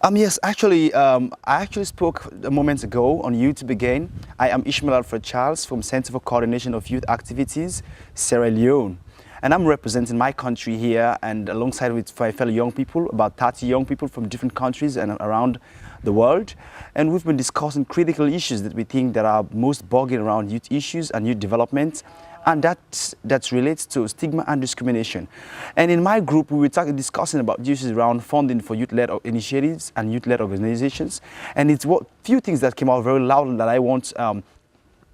Yes, actually, I actually spoke a moment ago on Youth Begin. I am Ishmael Alfred from Center for Coordination of Youth Activities, Sierra Leone. And I'm representing my country here and alongside with my fellow young people, about 30 young people from different countries and around the world. And we've been discussing critical issues that we think that are most bugging around youth issues and youth development. And that relates to stigma and discrimination. And in my group, we were discussing about issues around funding for youth-led initiatives and youth-led organizations. And it's few things that came out very loud that I want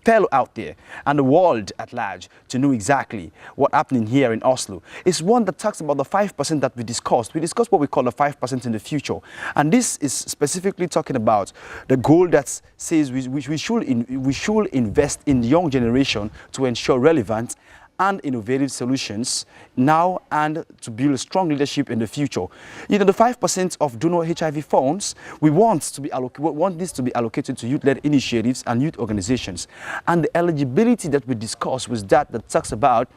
fellow out there and the world at large to know exactly what's happening here in Oslo. It's one that talks about the 5% that we discussed. We discussed what we call the 5% in the future. And this is specifically talking about the goal that says we should invest in the young generation to ensure relevant and innovative solutions now and to build strong leadership in the future. You know, the 5% of donor HIV funds, we want this to be allocated to youth-led initiatives and youth organizations. And the eligibility that we discussed was that talks about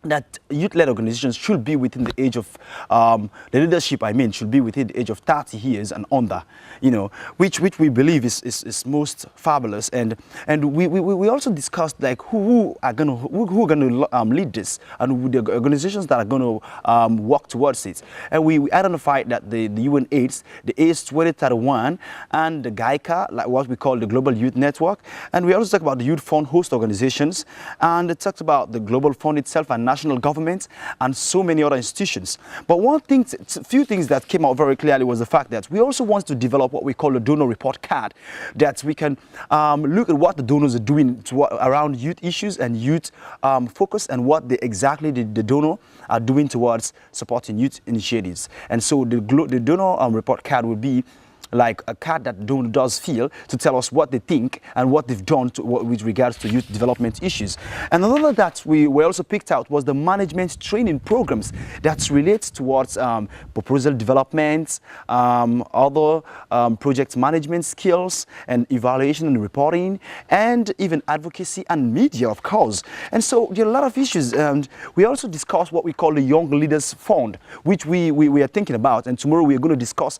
that youth-led organizations should be within the age of, the leadership, should be within the age of 30 years and under, you know, which we believe is most fabulous. And we also discussed like who are gonna lead this and the organizations that are going to work towards it. And we identified that the UN AIDS, the AIDS 2031, and the GAICA, like what we call the Global Youth Network. And we also talked about the Youth Fund host organizations, and it talked about the Global Fund itself and national government and so many other institutions. But few things that came out very clearly was the fact that we also want to develop what we call a donor report card, that we can look at what the donors are doing around youth issues and youth focus, and what exactly the donor are doing towards supporting youth initiatives. And so the donor report card will be like a card that donor does feel to tell us what they think and what they've done with regards to youth development issues. And another that we also picked out was the management training programs that relates towards proposal development, other project management skills, and evaluation and reporting, and even advocacy and media, of course. And so there are a lot of issues. And we also discussed what we call the Young Leaders Fund, which we are thinking about. And tomorrow we are going to discuss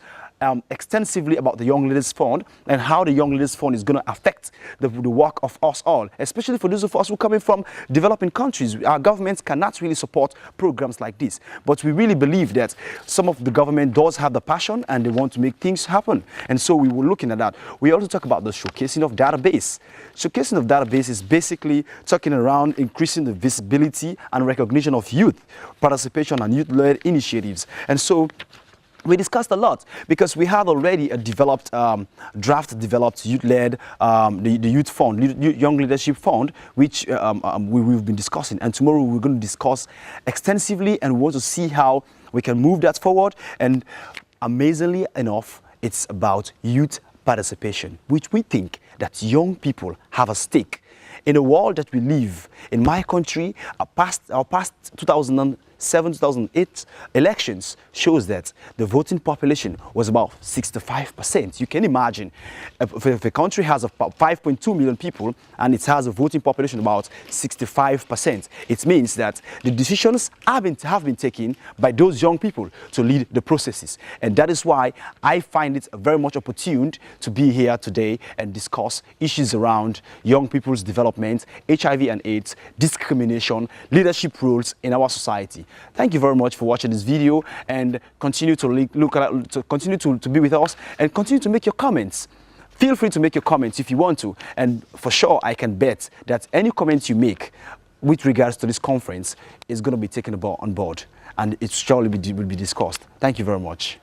extensively about the Young Leaders Fund and how the Young Leaders Fund is going to affect the work of us all, especially for those of us who are coming from developing countries. Our governments cannot really support programs like this, but we really believe that some of the government does have the passion and they want to make things happen. And so we were looking at that. We also talk about the showcasing of database. Showcasing of database is basically talking around increasing the visibility and recognition of youth participation and youth-led initiatives. And so we discussed a lot because we have already a developed draft-developed youth-led the Youth Fund, Young Leadership Fund, which we've been discussing. And tomorrow we're going to discuss extensively and we want to see how we can move that forward. And amazingly enough, it's about youth participation, which we think that young people have a stake in the world that we live. In my country, our past 2007-2008 elections shows that the voting population was about 65%. You can imagine if a country has about 5.2 million people and it has a voting population about 65%, it means that the decisions have been taken by those young people to lead the processes. And that is why I find it very much opportune to be here today and discuss issues around young people's development, HIV and AIDS, discrimination, leadership roles in our society. Thank you very much for watching this video, and continue to continue to be with us and continue to make your comments. Feel free to make your comments if you want to, and for sure I can bet that any comments you make with regards to this conference is going to be taken on board, and it surely will be discussed. Thank you very much.